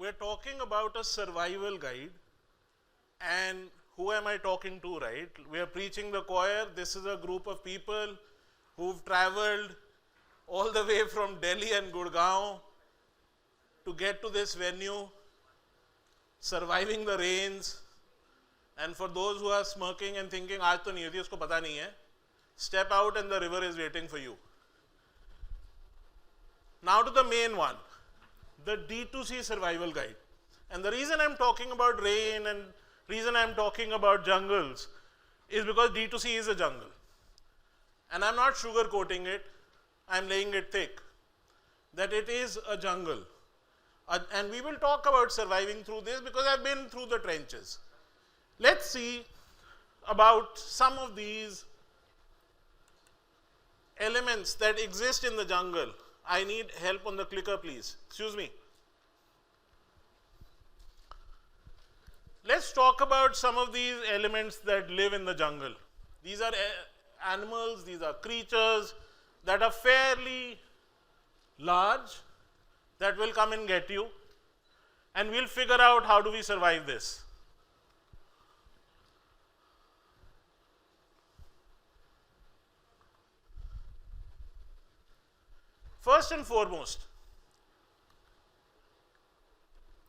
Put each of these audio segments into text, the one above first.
we're talking about a survival guide, and who am I talking to, right? We are preaching the choir. This is a group of people who've traveled all the way from Delhi and Gurgaon to get to this venue, surviving the rains. And for those who are smirking and thinking, "Aaj to nahi hoti, usko pata nahi hai," step out and the river is waiting for you. Now to the main one, the D2C survival guide. And the reason I'm talking about rain and reason I'm talking about jungles is because D2C is a jungle. And I'm not sugarcoating it, I'm laying it thick, that it is a jungle. And we will talk about surviving through this because I've been through the trenches. Let's see about some of these elements that exist in the jungle. I need help on the clicker, please. Excuse me. Let's talk about some of these elements that live in the jungle. These are animals, these are creatures that are fairly large, that will come and get you, and we'll figure out how do we survive this. First and foremost,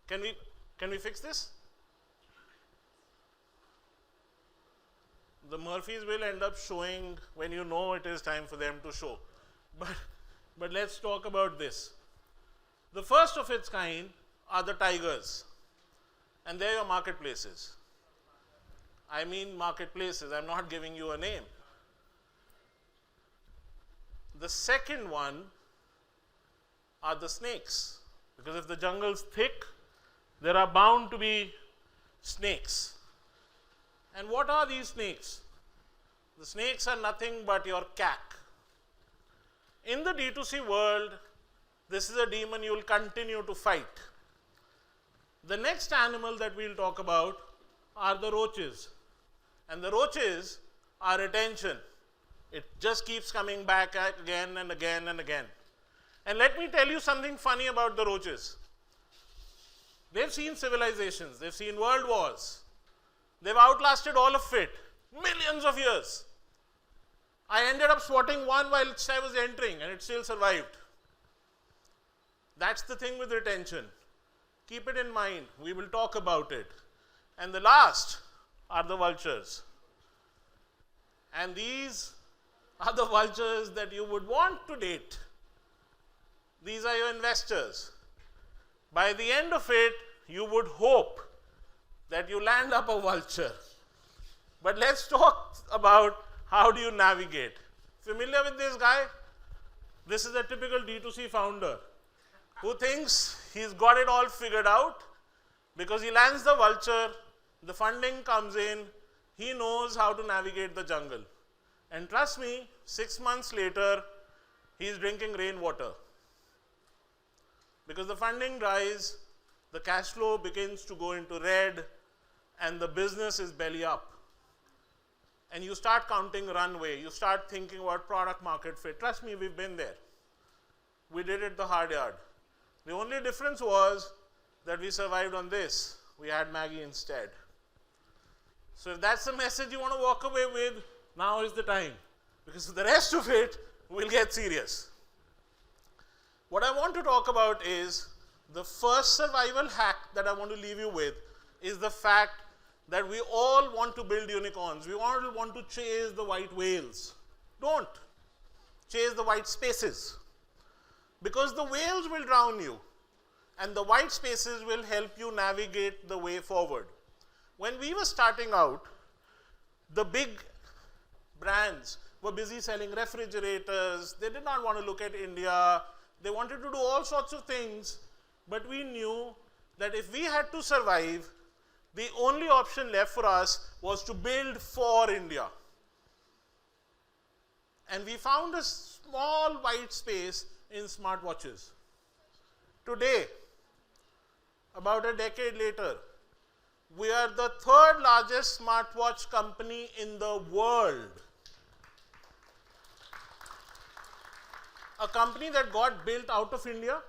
can we fix this? The Murphys will end up showing when you know it is time for them to show. But let's talk about this. The first of its kind are the tigers, and they're your marketplaces. I mean marketplaces, I'm not giving you a name. The second one are the snakes, because if the jungle's thick, there are bound to be snakes. And what are these snakes? The snakes are nothing but your CAC. In the D2C world, this is a demon you will continue to fight. The next animal that we'll talk about are the roaches. And the roaches are attention. It just keeps coming back again and again and again. And let me tell you something funny about the roaches. They've seen civilizations, they've seen world wars, they've outlasted all of it, millions of years. I ended up swatting one while I was entering and it still survived. That's the thing with retention. Keep it in mind, we will talk about it. And the last are the vultures. And these are the vultures that you would want to date. These are your investors. By the end of it, you would hope that you land up a vulture. But let's talk about how do you navigate. Familiar with this guy? This is a typical D2C founder who thinks he's got it all figured out because he lands the vulture, the funding comes in, he knows how to navigate the jungle. And trust me, 6 months later, he's drinking rainwater. Because the funding dries, the cash flow begins to go into red, and the business is belly up. And you start counting runway, you start thinking about product market fit. Trust me, we've been there. We did it the hard yard. The only difference was that we survived on this. We had Maggie instead. So if that's the message you want to walk away with, now is the time. Because the rest of it will get serious. What I want to talk about is the first survival hack that I want to leave you with is the fact that we all want to build unicorns. We all want to chase the white whales. Don't. Chase the white spaces. Because the whales will drown you and the white spaces will help you navigate the way forward. When we were starting out, the big brands were busy selling refrigerators. They did not want to look at India. They wanted to do all sorts of things, but we knew that if we had to survive, the only option left for us was to build for India. And we found a small white space in smartwatches. Today, about a decade later, we are the third largest smartwatch company in the world. A company that got built out of India,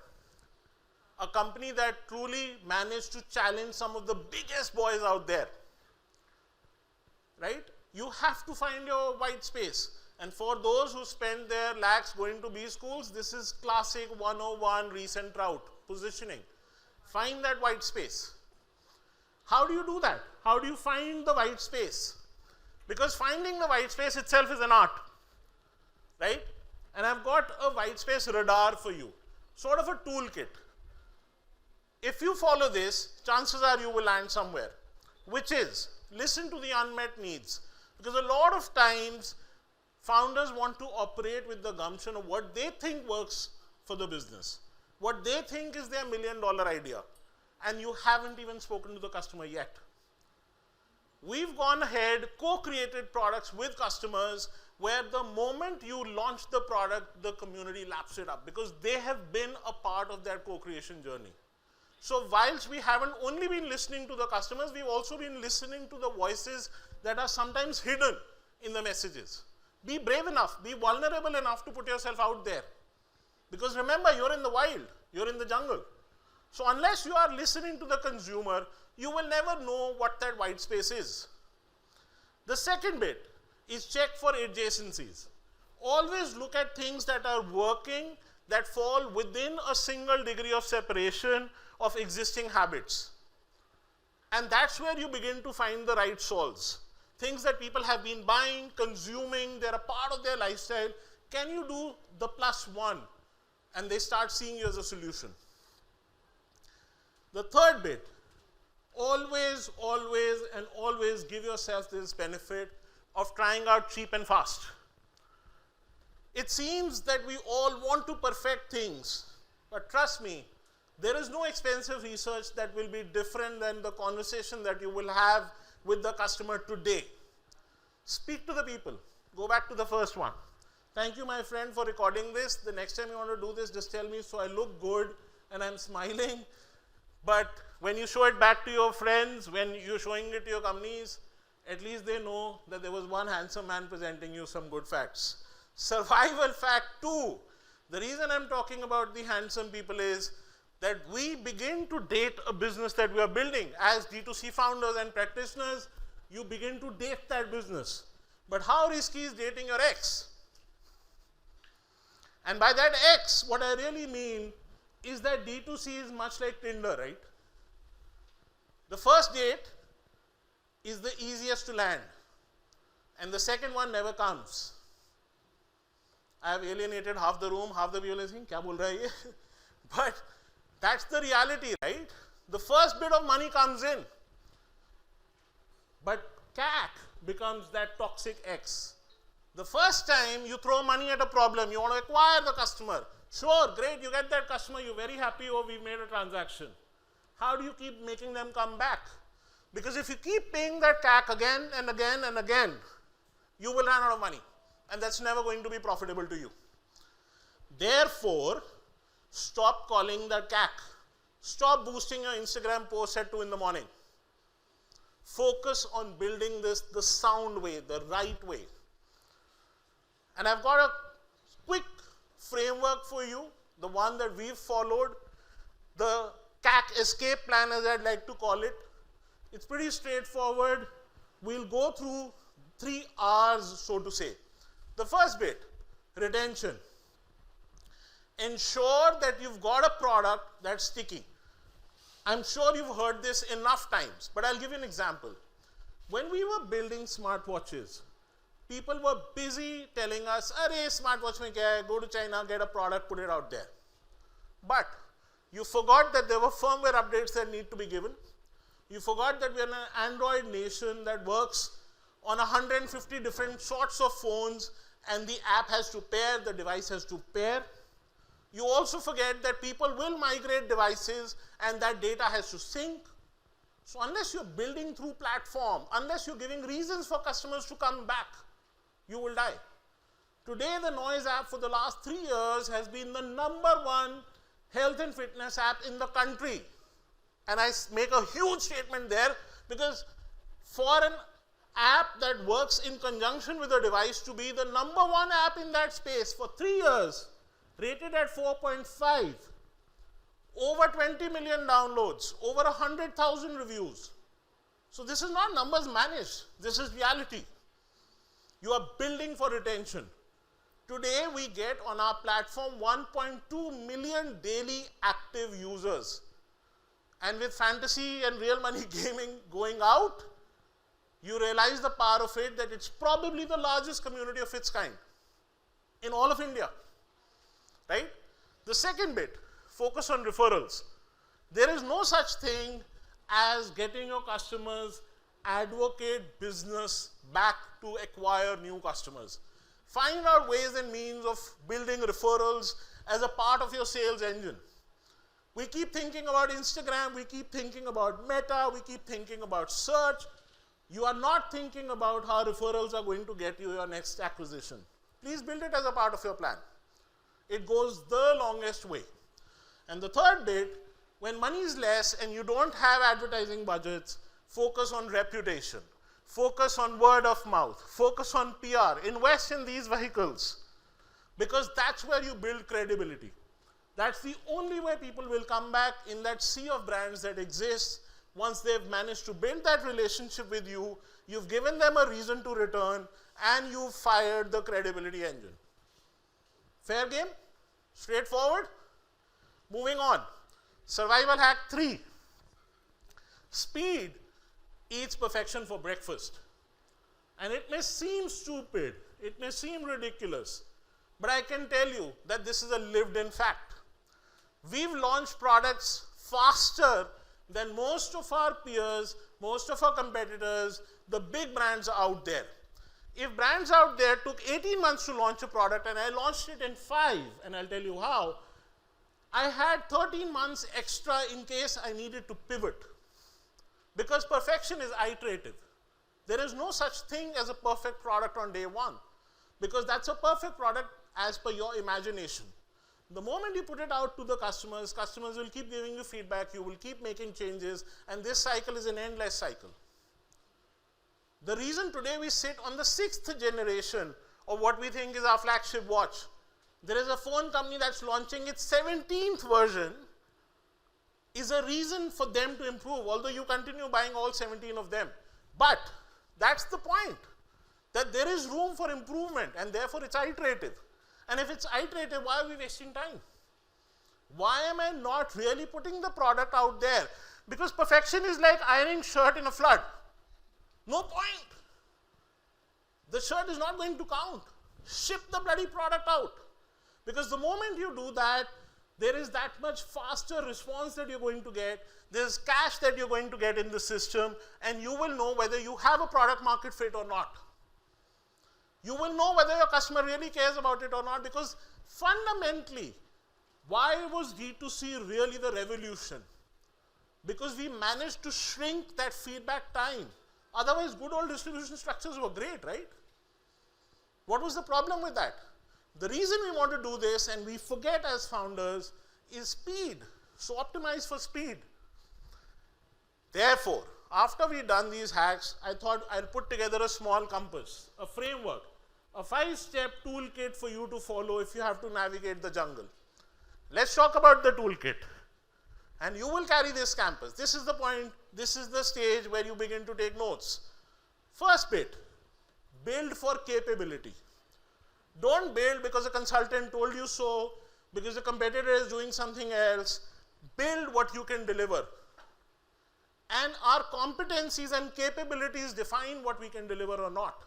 a company that truly managed to challenge some of the biggest boys out there, right? You have to find your white space. And for those who spend their lakhs going to B schools, this is classic 101 recent route, positioning. Find that white space. How do you do that? How do you find the white space? Because finding the white space itself is an art, right? And I've got a white space radar for you, sort of a toolkit. If you follow this, chances are you will land somewhere, which is listen to the unmet needs. Because a lot of times, founders want to operate with the gumption of what they think works for the business, what they think is their $1 million idea, and you haven't even spoken to the customer yet. We've gone ahead, co-created products with customers where the moment you launch the product, the community laps it up because they have been a part of that co-creation journey. So whilst we haven't only been listening to the customers, we've also been listening to the voices that are sometimes hidden in the messages. Be brave enough, be vulnerable enough to put yourself out there. Because remember, you're in the wild, you're in the jungle. So unless you are listening to the consumer, you will never know what that white space is. The second bit is check for adjacencies. Always look at things that are working, that fall within a single degree of separation of existing habits. And that's where you begin to find the right solves. Things that people have been buying, consuming, they're a part of their lifestyle. Can you do the +1? And they start seeing you as a solution. The third bit, always, always, and always give yourself this benefit of trying out cheap and fast. It seems that we all want to perfect things, but trust me, there is no expensive research that will be different than the conversation that you will have with the customer today. Speak to the people. Go back to the first one. Thank you, my friend, for recording this. The next time you want to do this, just tell me so I look good and I'm smiling. But when you show it back to your friends, when you're showing it to your companies, at least they know that there was one handsome man presenting you some good facts. Survival fact 2. The reason I'm talking about the handsome people is that we begin to date a business that we are building. As D2C founders and practitioners, you begin to date that business. But how risky is dating your ex? And by that ex, what I really mean is that D2C is much like Tinder, right? The first date is the easiest to land, and the second one never comes. I have alienated half the room, half the people are saying, "Kya bol raha hai ye?" But that's the reality, right? The first bit of money comes in, but CAC becomes that toxic X. The first time you throw money at a problem, you want to acquire the customer. Sure, great, you get that customer, you're very happy, oh, we've made a transaction. How do you keep making them come back? Because if you keep paying that CAC again and again and again, you will run out of money. And that's never going to be profitable to you. Therefore, stop calling that CAC. Stop boosting your Instagram post at 2 in the morning. Focus on building this the sound way, the right way. And I've got a quick framework for you, the one that we've followed, the CAC escape plan, as I'd like to call it. It's pretty straightforward. We'll go through 3 R's, so to say. The first bit, retention. Ensure that you've got a product that's sticky. I'm sure you've heard this enough times, but I'll give you an example. When we were building smartwatches, people were busy telling us, "Arey, smartwatch mein kya hai? Go to China, get a product, put it out there." But you forgot that there were firmware updates that need to be given. You forgot that we're an Android nation that works on 150 different sorts of phones, and the app has to pair, the device has to pair. You also forget that people will migrate devices and that data has to sync. So unless you're building through platform, unless you're giving reasons for customers to come back, you will die. Today, the Noise app for the last 3 years has been the #1 health and fitness app in the country. And I make a huge statement there because for an app that works in conjunction with a device to be the #1 app in that space for 3 years, rated at 4.5, over 20 million downloads, over 100,000 reviews. So this is not numbers managed. This is reality. You are building for retention. Today we get on our platform 1.2 million daily active users. And with fantasy and real money gaming going out, you realize the power of it, that it's probably the largest community of its kind in all of India, right? The second bit, focus on referrals. There is no such thing as getting your customers, advocate business back to acquire new customers. Find out ways and means of building referrals as a part of your sales engine. We keep thinking about Instagram, we keep thinking about Meta, we keep thinking about search. You are not thinking about how referrals are going to get you your next acquisition. Please build it as a part of your plan. It goes the longest way. And the third bit, when money is less and you don't have advertising budgets, focus on reputation. Focus on word of mouth. Focus on PR. Invest in these vehicles. Because that's where you build credibility. That's the only way people will come back in that sea of brands that exists. Once they've managed to build that relationship with you, you've given them a reason to return, and you've fired the credibility engine. Fair game? Straightforward? Moving on. Survival hack 3. Speed eats perfection for breakfast. And it may seem stupid, it may seem ridiculous, but I can tell you that this is a lived-in fact. We've launched products faster than most of our peers, most of our competitors, the big brands out there. If brands out there took 18 months to launch a product and I launched it in 5, and I'll tell you how, I had 13 months extra in case I needed to pivot. Because perfection is iterative. There is no such thing as a perfect product on day one, because that's a perfect product as per your imagination. The moment you put it out to the customers, customers will keep giving you feedback, you will keep making changes, and this cycle is an endless cycle. The reason today we sit on the 6th generation of what we think is our flagship watch. There is a phone company that's launching its 17th version, is a reason for them to improve, although you continue buying all 17 of them. But that's the point, that there is room for improvement, and therefore it's iterative. And if it's iterative, why are we wasting time? Why am I not really putting the product out there? Because perfection is like ironing shirt in a flood. No point. The shirt is not going to count. Ship the bloody product out. Because the moment you do that, there is that much faster response that you're going to get. There's cash that you're going to get in the system, and you will know whether you have a product market fit or not. You will know whether your customer really cares about it or not, because fundamentally, why was D2C really the revolution? Because we managed to shrink that feedback time. Otherwise, good old distribution structures were great, right? What was the problem with that? The reason we want to do this, and we forget as founders, is speed. So optimize for speed. Therefore, after we've done these hacks, I thought I'll put together a small compass, a framework, a 5-step toolkit for you to follow if you have to navigate the jungle. Let's talk about the toolkit. And you will carry this campus. This is the point, this is the stage where you begin to take notes. First bit, build for capability. Don't build because a consultant told you so, because a competitor is doing something else. Build what you can deliver. And our competencies and capabilities define what we can deliver or not.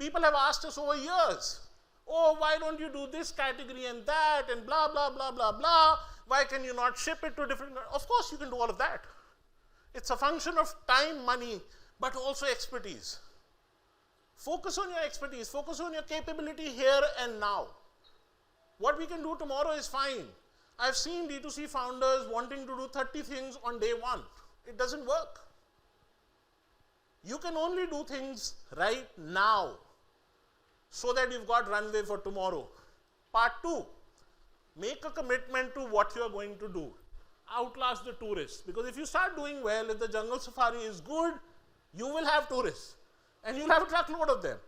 People have asked us over years, oh, why don't you do this category and that, and blah, blah, blah, blah, blah. Why can you not ship it to different? Of course, you can do all of that. It's a function of time, money, but also expertise. Focus on your expertise. Focus on your capability here and now. What we can do tomorrow is fine. I've seen D2C founders wanting to do 30 things on day one. It doesn't work. You can only do things right now so that you've got runway for tomorrow. Part 2, make a commitment to what you are going to do. Outlast the tourists. Because if you start doing well, if the jungle safari is good, you will have tourists. And you'll have a truckload of them.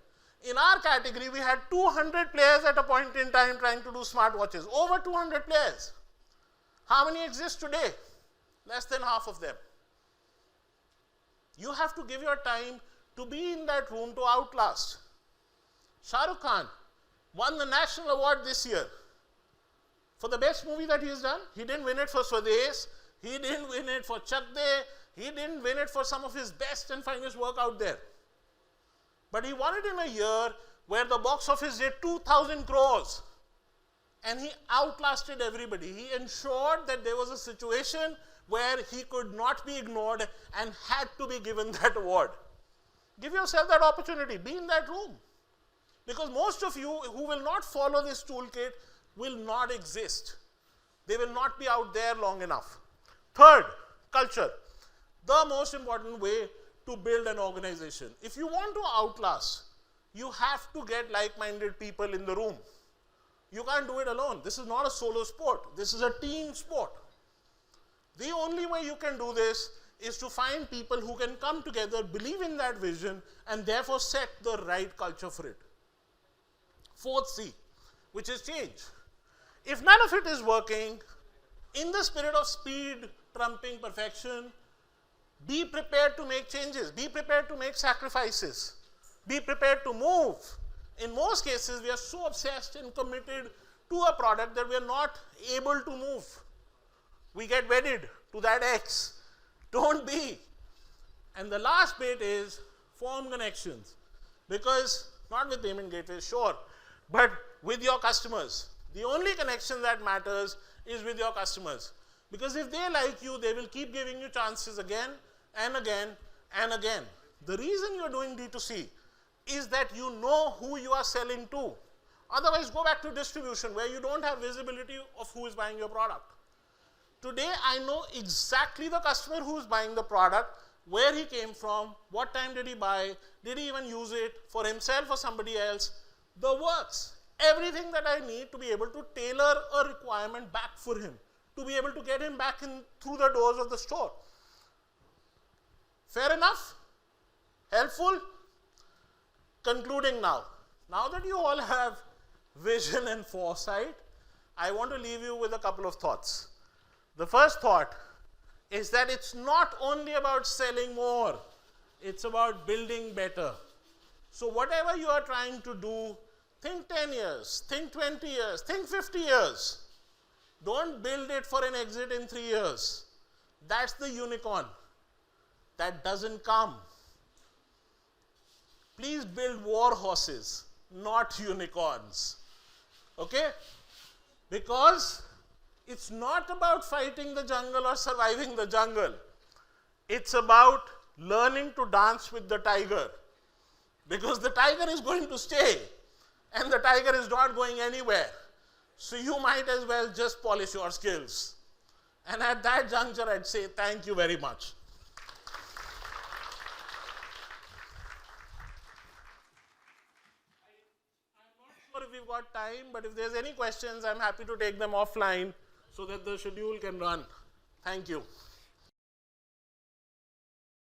In our category, we had 200 players at a point in time trying to do smartwatches. Over 200 players. How many exist today? Less than half of them. You have to give your time to be in that room to outlast. Shah Rukh Khan won the national award this year for the best movie that he has done. He didn't win it for Swades. He didn't win it for Chak De. He didn't win it for some of his best and finest work out there. But he won it in a year where the box office did 2,000 crores. And he outlasted everybody. He ensured that there was a situation where he could not be ignored and had to be given that award. Give yourself that opportunity. Be in that room. Because most of you who will not follow this toolkit will not exist. They will not be out there long enough. Third, culture. The most important way to build an organization. If you want to outlast, you have to get like-minded people in the room. You can't do it alone. This is not a solo sport. This is a team sport. The only way you can do this is to find people who can come together, believe in that vision, and therefore set the right culture for it. Fourth C, which is change. If none of it is working, in the spirit of speed trumping perfection, be prepared to make changes. Be prepared to make sacrifices. Be prepared to move. In most cases, we are so obsessed and committed to a product that we are not able to move. We get wedded to that X. Don't be. And the last bit is form connections. Because, not with payment gateways, sure, but with your customers. The only connection that matters is with your customers. Because if they like you, they will keep giving you chances again and again and again. The reason you are doing D2C is that you know who you are selling to. Otherwise, go back to distribution where you don't have visibility of who is buying your product. Today, I know exactly the customer who is buying the product, where he came from, what time did he buy, did he even use it for himself or somebody else. The works. Everything that I need to be able to tailor a requirement back for him, to be able to get him back in through the doors of the store. Fair enough? Helpful? Concluding now. Now that you all have vision and foresight, I want to leave you with a couple of thoughts. The first thought is that it's not only about selling more, it's about building better. So whatever you are trying to do, think 10 years, think 20 years, think 50 years. Don't build it for an exit in 3 years. That's the unicorn. That doesn't come. Please build war horses, not unicorns. Okay? Because it's not about fighting the jungle or surviving the jungle. It's about learning to dance with the tiger. Because the tiger is going to stay. And the tiger is not going anywhere. So you might as well just polish your skills. And at that juncture, I'd say thank you very much. I'm not sure if we've got time, but if there's any questions, I'm happy to take them offline so that the schedule can run. Thank you.